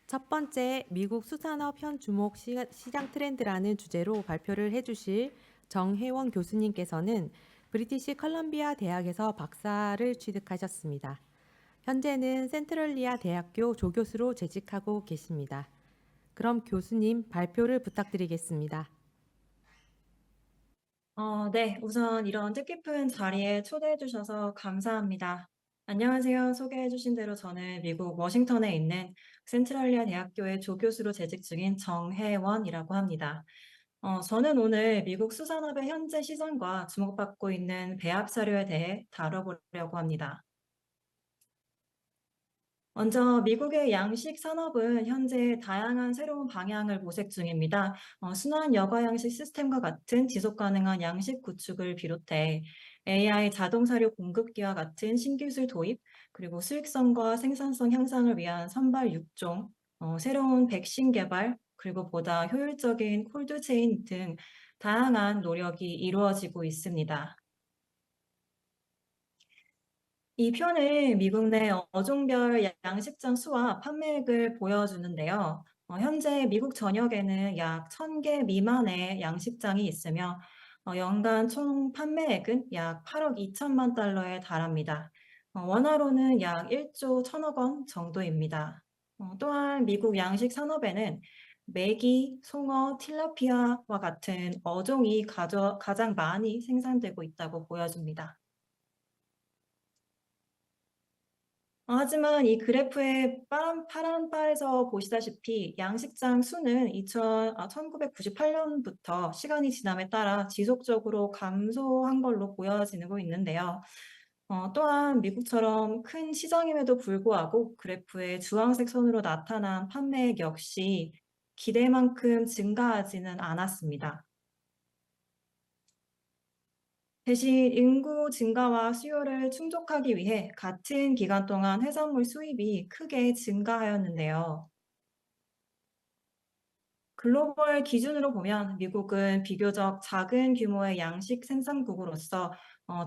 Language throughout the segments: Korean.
첫 번째, 미국 수산업 현 주목 시장 트렌드라는 주제로 발표를 해주실 정혜원 교수님께서는 브리티시 컬럼비아 대학에서 박사를 취득하셨습니다. 현재는 센트럴리아 대학교 조교수로 재직하고 계십니다. 그럼 교수님 발표를 부탁드리겠습니다. 네. 우선 이런 뜻깊은 자리에 초대해 주셔서 감사합니다. 안녕하세요. 소개해 주신 대로 저는 미국 워싱턴에 있는 센트럴리아 대학교의 조교수로 재직 중인 정혜원이라고 합니다. 저는 오늘 미국 수산업의 현재 시장과 주목받고 있는 배합 사료에 대해 다뤄보려고 합니다. 먼저 미국의 양식 산업은 현재 다양한 새로운 방향을 모색 중입니다. 순환 여과 양식 시스템과 같은 지속 가능한 양식 구축을 비롯해 AI 자동 사료 공급기와 같은 신기술 도입, 그리고 수익성과 생산성 향상을 위한 선발 육종, 새로운 백신 개발, 그리고 보다 효율적인 콜드체인 등 다양한 노력이 이루어지고 있습니다. 이 표는 미국 내 어종별 양식장 수와 판매액을 보여주는데요. 현재 미국 전역에는 약 1,000개 미만의 양식장이 있으며 연간 총 판매액은 약 8억 2천만 달러에 달합니다. 원화로는 약 1조 1천억 원 정도입니다. 또한 미국 양식 산업에는 메기, 송어, 틸라피아와 같은 어종이 가장 많이 생산되고 있다고 보여집니다. 하지만 이 그래프의 파란 바에서 보시다시피 양식장 수는 1998년부터 시간이 지남에 따라 지속적으로 감소한 걸로 보여지고 있는데요. 또한 미국처럼 큰 시장임에도 불구하고 그래프의 주황색 선으로 나타난 판매액 역시 기대만큼 증가하지는 않았습니다. 대신 인구 증가와 수요를 충족하기 위해 같은 기간 동안 해산물 수입이 크게 증가하였는데요. 글로벌 기준으로 보면 미국은 비교적 작은 규모의 양식 생산국으로서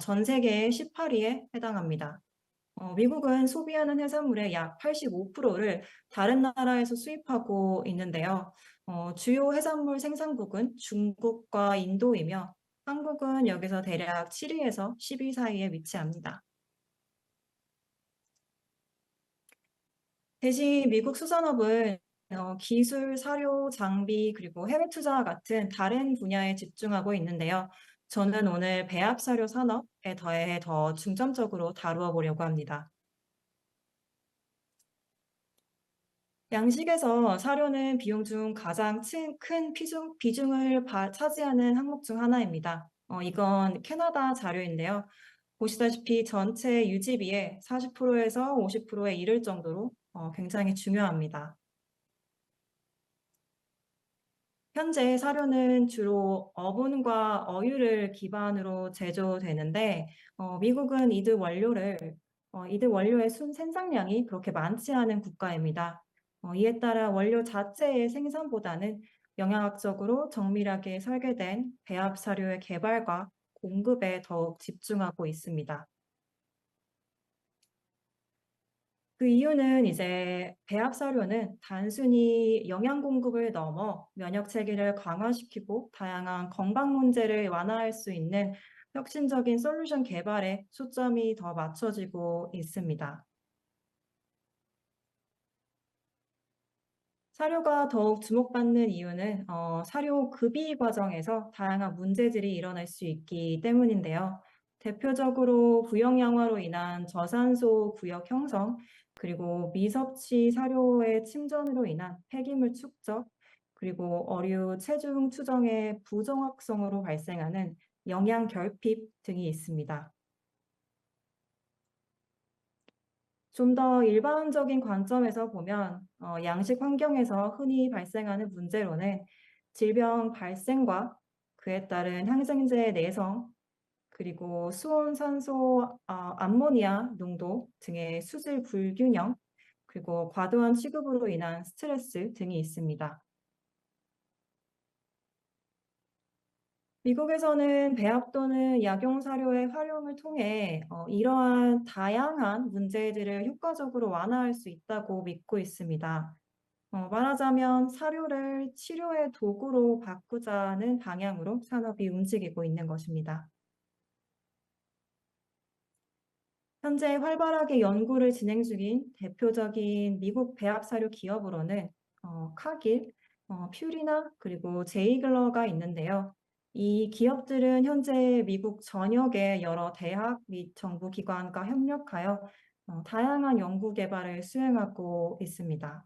전 세계의 18위에 해당합니다. 미국은 소비하는 해산물의 약 85%를 다른 나라에서 수입하고 있는데요. 주요 해산물 생산국은 중국과 인도이며 한국은 여기서 대략 7위에서 10위 사이에 위치합니다. 대신 미국 수산업은 기술, 사료, 장비, 그리고 해외 투자와 같은 다른 분야에 집중하고 있는데요. 저는 오늘 배합 사료 산업에 더해 더 중점적으로 다루어 보려고 합니다. 양식에서 사료는 비용 중 가장 큰 비중을 차지하는 항목 중 하나입니다. 이건 캐나다 자료인데요. 보시다시피 전체 유지비의 40%에서 50%에 이를 정도로 굉장히 중요합니다. 현재 사료는 주로 어분과 어유를 기반으로 제조되는데 미국은 이들 원료의 순 생산량이 그렇게 많지 않은 국가입니다. 이에 따라 원료 자체의 생산보다는 영양학적으로 정밀하게 설계된 배합 사료의 개발과 공급에 더욱 집중하고 있습니다. 그 이유는 이제 배합 사료는 단순히 영양 공급을 넘어 면역 체계를 강화시키고 다양한 건강 문제를 완화할 수 있는 혁신적인 솔루션 개발에 초점이 더 맞춰지고 있습니다. 사료가 더욱 주목받는 이유는 사료 급이 과정에서 다양한 문제들이 일어날 수 있기 때문인데요. 대표적으로 부영 양화로 인한 저산소 구역 형성, 그리고 미섭취 사료의 침전으로 인한 폐기물 축적, 그리고 어류 체중 추정의 부정확성으로 발생하는 영양 결핍 등이 있습니다. 좀 더 일반적인 관점에서 보면 양식 환경에서 흔히 발생하는 문제로는 질병 발생과 그에 따른 항생제 내성, 그리고 수온 산소, 암모니아 농도 등의 수질 불균형, 그리고 과도한 취급으로 인한 스트레스 등이 있습니다. 미국에서는 배합 또는 약용 사료의 활용을 통해 이러한 다양한 문제들을 효과적으로 완화할 수 있다고 믿고 있습니다. 말하자면 사료를 치료의 도구로 바꾸자는 방향으로 산업이 움직이고 있는 것입니다. 현재 활발하게 연구를 진행 중인 대표적인 미국 배합사료 기업으로는 카길, 퓨리나 그리고 제이글러가 있는데요. 이 기업들은 현재 미국 전역의 여러 대학 및 정부 기관과 협력하여 다양한 연구 개발을 수행하고 있습니다.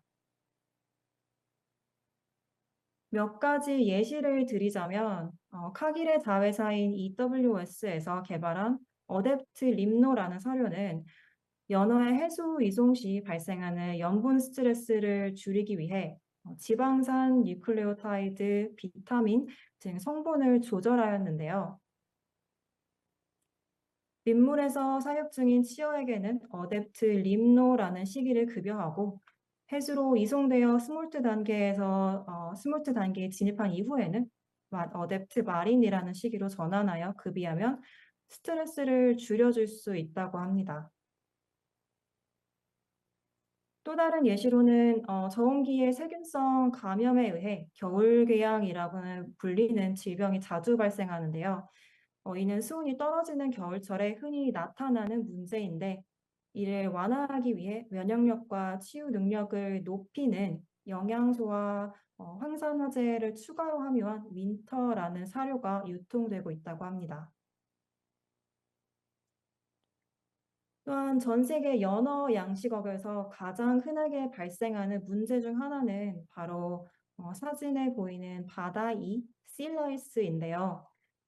몇 가지 예시를 드리자면 카길의 자회사인 EWS에서 개발한 어댑트 림노라는 사료는 연어의 해수 이송 시 발생하는 염분 스트레스를 줄이기 위해 지방산 뉴클레오타이드, 비타민 등 성분을 조절하였는데요. 민물에서 사육 중인 치어에게는 어댑트 림노라는 시기를 급여하고 해수로 이송되어 스몰트 단계에 진입한 이후에는 어댑트 마린이라는 시기로 전환하여 급이하면 스트레스를 줄여줄 수 있다고 합니다. 또 다른 예시로는 저온기의 세균성 감염에 의해 겨울궤양이라고는 불리는 질병이 자주 발생하는데요. 이는 수온이 떨어지는 겨울철에 흔히 나타나는 문제인데 이를 완화하기 위해 면역력과 치유 능력을 높이는 영양소와 황산화제를 추가로 함유한 윈터라는 사료가 유통되고 있다고 합니다. 또한 전 세계 연어 양식업에서 가장 흔하게 발생하는 문제 중 하나는 바로 사진에 보이는 바다이 실라이스인데요.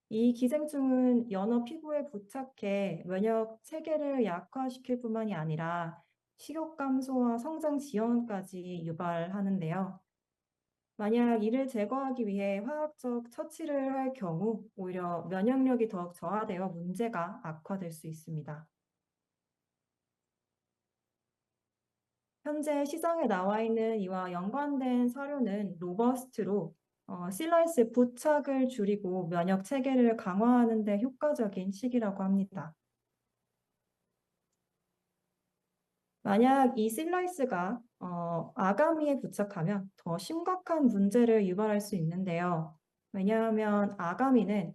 이 기생충은 연어 피부에 부착해 면역 체계를 약화시킬 뿐만이 아니라 식욕 감소와 성장 지연까지 유발하는데요. 만약 이를 제거하기 위해 화학적 처치를 할 경우 오히려 면역력이 더욱 저하되어 문제가 악화될 수 있습니다. 현재 시장에 나와 있는 이와 연관된 사료는 로버스트로 실라이스 부착을 줄이고 면역 체계를 강화하는 데 효과적인 식이라고 합니다. 만약 이 실라이스가 아가미에 부착하면 더 심각한 문제를 유발할 수 있는데요. 왜냐하면 아가미는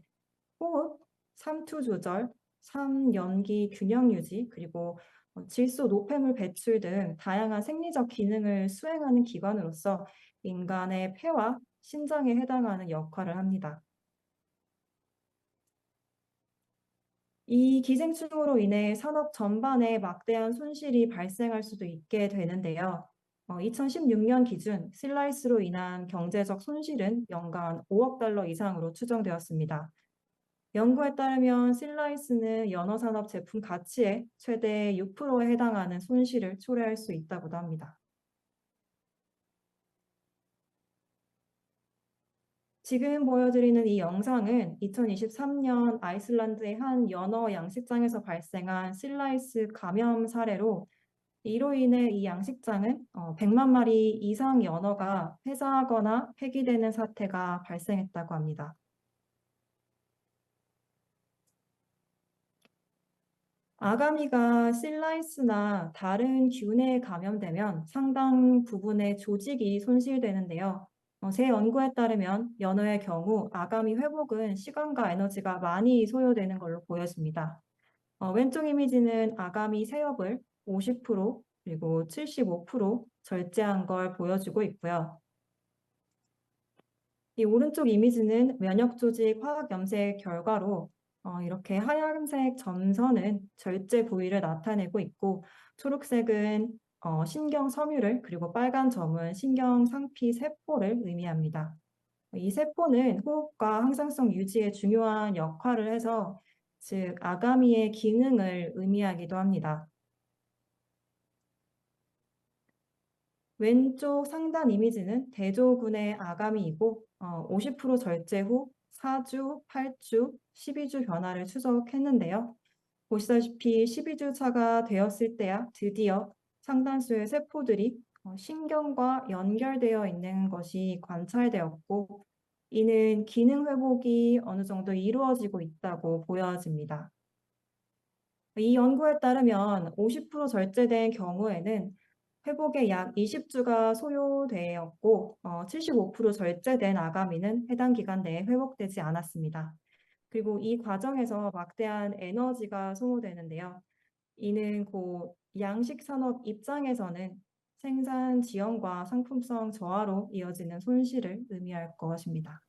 호흡, 삼투 조절, 삼연기 균형 유지, 그리고 질소 노폐물 배출 등 다양한 생리적 기능을 수행하는 기관으로서 인간의 폐와 신장에 해당하는 역할을 합니다. 이 기생충으로 인해 산업 전반에 막대한 손실이 발생할 수도 있게 되는데요. 2016년 기준 슬라이스로 인한 경제적 손실은 연간 5억 달러 이상으로 추정되었습니다. 연구에 따르면 실라이스는 연어산업 제품 가치의 최대 6%에 해당하는 손실을 초래할 수 있다고도 합니다. 지금 보여드리는 이 영상은 2023년 아이슬란드의 한 연어 양식장에서 발생한 실라이스 감염 사례로 이로 인해 이 양식장은 100만 마리 이상 연어가 폐사하거나 폐기되는 사태가 발생했다고 합니다. 아가미가 실라이스나 다른 균에 감염되면 상당 부분의 조직이 손실되는데요. 새 연구에 따르면 연어의 경우 아가미 회복은 시간과 에너지가 많이 소요되는 걸로 보여집니다. 왼쪽 이미지는 아가미 세엽을 50% 그리고 75% 절제한 걸 보여주고 있고요. 이 오른쪽 이미지는 면역 조직 화학 염색 결과로 이렇게 하얀색 점선은 절제 부위를 나타내고 있고 초록색은 신경 섬유를 그리고 빨간 점은 신경 상피 세포를 의미합니다. 이 세포는 호흡과 항상성 유지에 중요한 역할을 해서 즉 아가미의 기능을 의미하기도 합니다. 왼쪽 상단 이미지는 대조군의 아가미이고 50% 절제 후 4주, 8주, 12주 변화를 추적했는데요. 보시다시피 12주 차가 되었을 때야 드디어 상당수의 세포들이 신경과 연결되어 있는 것이 관찰되었고 이는 기능 회복이 어느 정도 이루어지고 있다고 보여집니다. 이 연구에 따르면 50% 절제된 경우에는 회복에 약 20주가 소요되었고 75% 절제된 아가미는 해당 기간 내에 회복되지 않았습니다. 그리고 이 과정에서 막대한 에너지가 소모되는데요. 이는 곧 양식 산업 입장에서는 생산 지연과 상품성 저하로 이어지는 손실을 의미할 것입니다.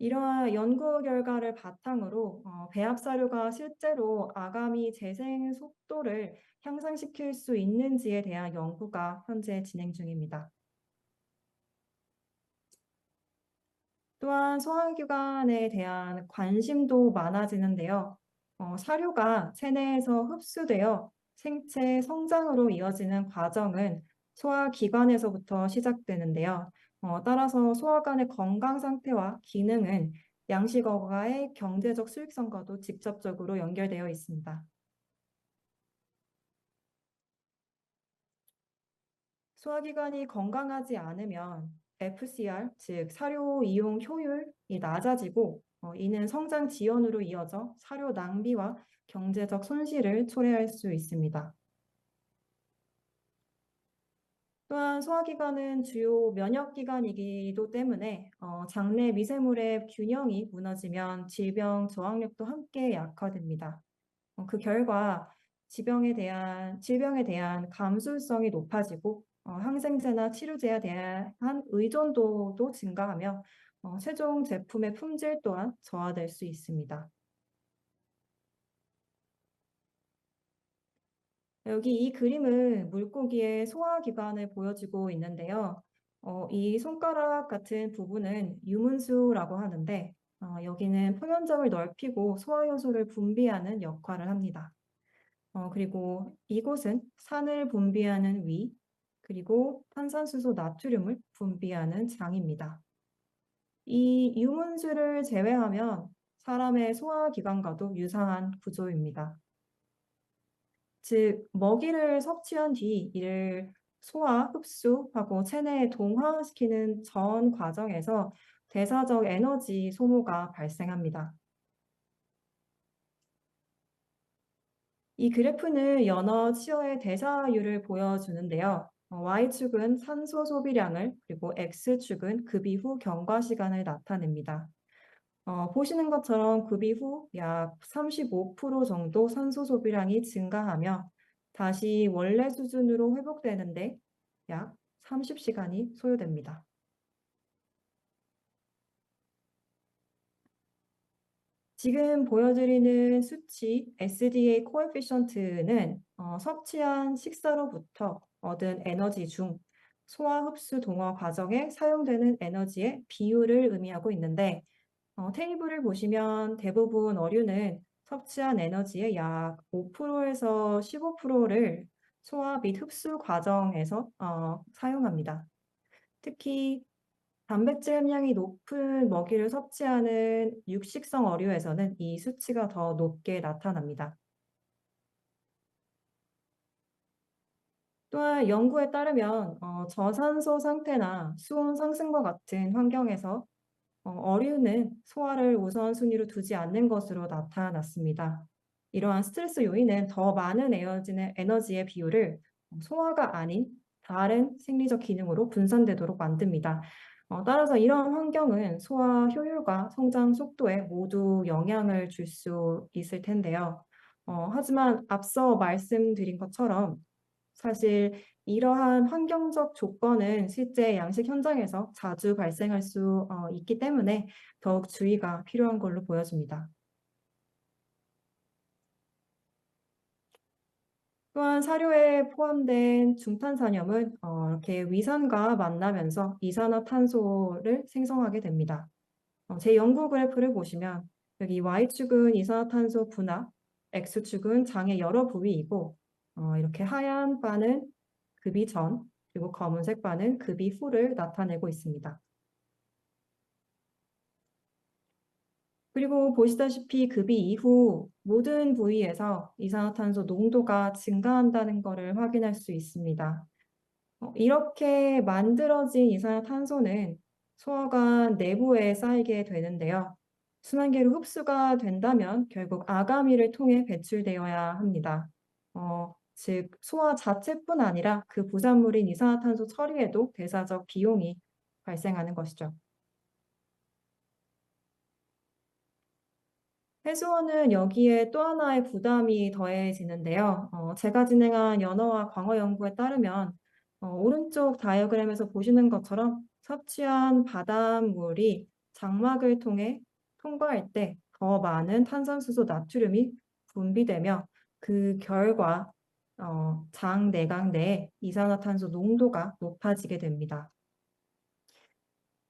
이러한 연구 결과를 바탕으로 배합 사료가 실제로 아가미 재생 속도를 향상시킬 수 있는지에 대한 연구가 현재 진행 중입니다. 또한 소화기관에 대한 관심도 많아지는데요. 사료가 체내에서 흡수되어 생체 성장으로 이어지는 과정은 소화기관에서부터 시작되는데요. 따라서 소화관의 건강 상태와 기능은 양식어가의 경제적 수익성과도 직접적으로 연결되어 있습니다. 소화기관이 건강하지 않으면 FCR, 즉 사료 이용 효율이 낮아지고 이는 성장 지연으로 이어져 사료 낭비와 경제적 손실을 초래할 수 있습니다. 또한 소화기관은 주요 면역기관이기도 때문에 장내 미세물의 균형이 무너지면 질병 저항력도 함께 약화됩니다. 그 결과 질병에 대한 감수성이 높아지고 항생제나 치료제에 대한 의존도도 증가하며 최종 제품의 품질 또한 저하될 수 있습니다. 여기 이 그림은 물고기의 소화기관을 보여주고 있는데요. 이 손가락 같은 부분은 유문수라고 하는데 여기는 표면적을 넓히고 소화효소를 분비하는 역할을 합니다. 그리고 이곳은 산을 분비하는 위, 그리고 탄산수소 나트륨을 분비하는 장입니다. 이 유문수를 제외하면 사람의 소화기관과도 유사한 구조입니다. 즉, 먹이를 섭취한 뒤 이를 소화, 흡수하고 체내에 동화시키는 전 과정에서 대사적 에너지 소모가 발생합니다. 이 그래프는 연어 치어의 대사율을 보여주는데요. Y축은 산소 소비량을, 그리고 X축은 급이 후 경과 시간을 나타냅니다. 보시는 것처럼 급이 후 약 35% 정도 산소 소비량이 증가하며 다시 원래 수준으로 회복되는데 약 30시간이 소요됩니다. 지금 보여드리는 수치 SDA 코에피션트는 섭취한 식사로부터 얻은 에너지 중 소화 흡수 동화 과정에 사용되는 에너지의 비율을 의미하고 있는데 테이블을 보시면 대부분 어류는 섭취한 에너지의 약 5%에서 15%를 소화 및 흡수 과정에서 사용합니다. 특히 단백질 함량이 높은 먹이를 섭취하는 육식성 어류에서는 이 수치가 더 높게 나타납니다. 또한 연구에 따르면 저산소 상태나 수온 상승과 같은 환경에서 어류는 소화를 우선순위로 두지 않는 것으로 나타났습니다. 이러한 스트레스 요인은 더 많은 에너지의 비율을 소화가 아닌 다른 생리적 기능으로 분산되도록 만듭니다. 따라서 이러한 환경은 소화 효율과 성장 속도에 모두 영향을 줄 수 있을 텐데요. 하지만 앞서 말씀드린 것처럼 사실 이러한 환경적 조건은 실제 양식 현장에서 자주 발생할 수 있기 때문에 더욱 주의가 필요한 걸로 보여집니다. 또한 사료에 포함된 중탄산염은 이렇게 위산과 만나면서 이산화탄소를 생성하게 됩니다. 제 연구 그래프를 보시면 여기 Y축은 이산화탄소 분화, X축은 장의 여러 부위이고 이렇게 하얀 바는 급이 전, 그리고 검은색 바는 급이 후를 나타내고 있습니다. 그리고 보시다시피 급이 이후 모든 부위에서 이산화탄소 농도가 증가한다는 것을 확인할 수 있습니다. 이렇게 만들어진 이산화탄소는 소화관 내부에 쌓이게 되는데요. 순환계로 흡수가 된다면 결국 아가미를 통해 배출되어야 합니다. 즉 소화 자체뿐 아니라 그 부산물인 이산화탄소 처리에도 대사적 비용이 발생하는 것이죠. 해수원은 여기에 또 하나의 부담이 더해지는데요. 제가 진행한 연어와 광어 연구에 따르면 오른쪽 다이어그램에서 보시는 것처럼 섭취한 바닷물이 장막을 통해 통과할 때 더 많은 탄산수소 나트륨이 분비되며 그 결과 장 내각 내에 이산화탄소 농도가 높아지게 됩니다.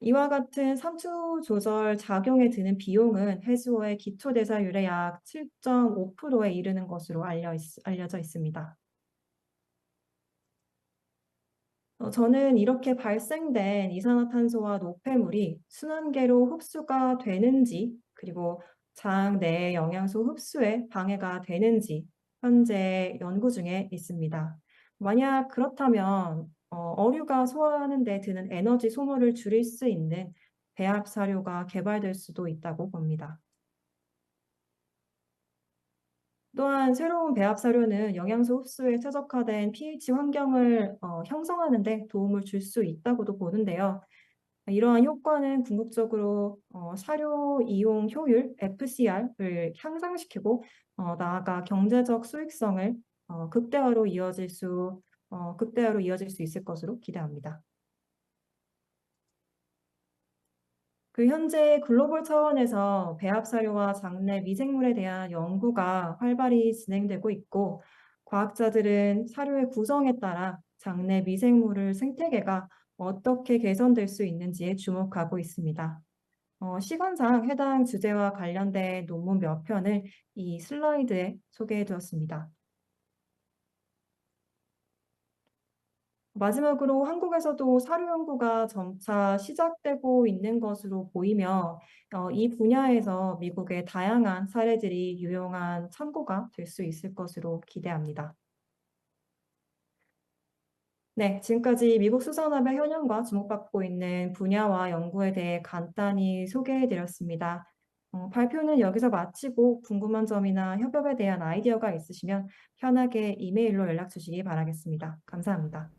이와 같은 상수 조절 작용에 드는 비용은 해수어의 기초대사율의 약 7.5%에 이르는 것으로 알려져 있습니다. 저는 이렇게 발생된 이산화탄소와 노폐물이 순환계로 흡수가 되는지, 그리고 장 내의 영양소 흡수에 방해가 되는지 현재 연구 중에 있습니다. 만약 그렇다면 어류가 소화하는 데 드는 에너지 소모를 줄일 수 있는 배합 사료가 개발될 수도 있다고 봅니다. 또한 새로운 배합 사료는 영양소 흡수에 최적화된 pH 환경을 형성하는 데 도움을 줄 수 있다고도 보는데요. 이러한 효과는 궁극적으로 사료 이용 효율 FCR을 향상시키고 나아가 경제적 수익성을 극대화로 이어질 수 있을 것으로 기대합니다. 현재 글로벌 차원에서 배합 사료와 장내 미생물에 대한 연구가 활발히 진행되고 있고, 과학자들은 사료의 구성에 따라 장내 미생물의 생태계가 어떻게 개선될 수 있는지에 주목하고 있습니다. 시간상 해당 주제와 관련된 논문 몇 편을 이 슬라이드에 소개해 두었습니다. 마지막으로 한국에서도 사료 연구가 점차 시작되고 있는 것으로 보이며 이 분야에서 미국의 다양한 사례들이 유용한 참고가 될 수 있을 것으로 기대합니다. 네, 지금까지 미국 수산업의 현황과 주목받고 있는 분야와 연구에 대해 간단히 소개해 드렸습니다. 발표는 여기서 마치고 궁금한 점이나 협업에 대한 아이디어가 있으시면 편하게 이메일로 연락 주시기 바라겠습니다. 감사합니다.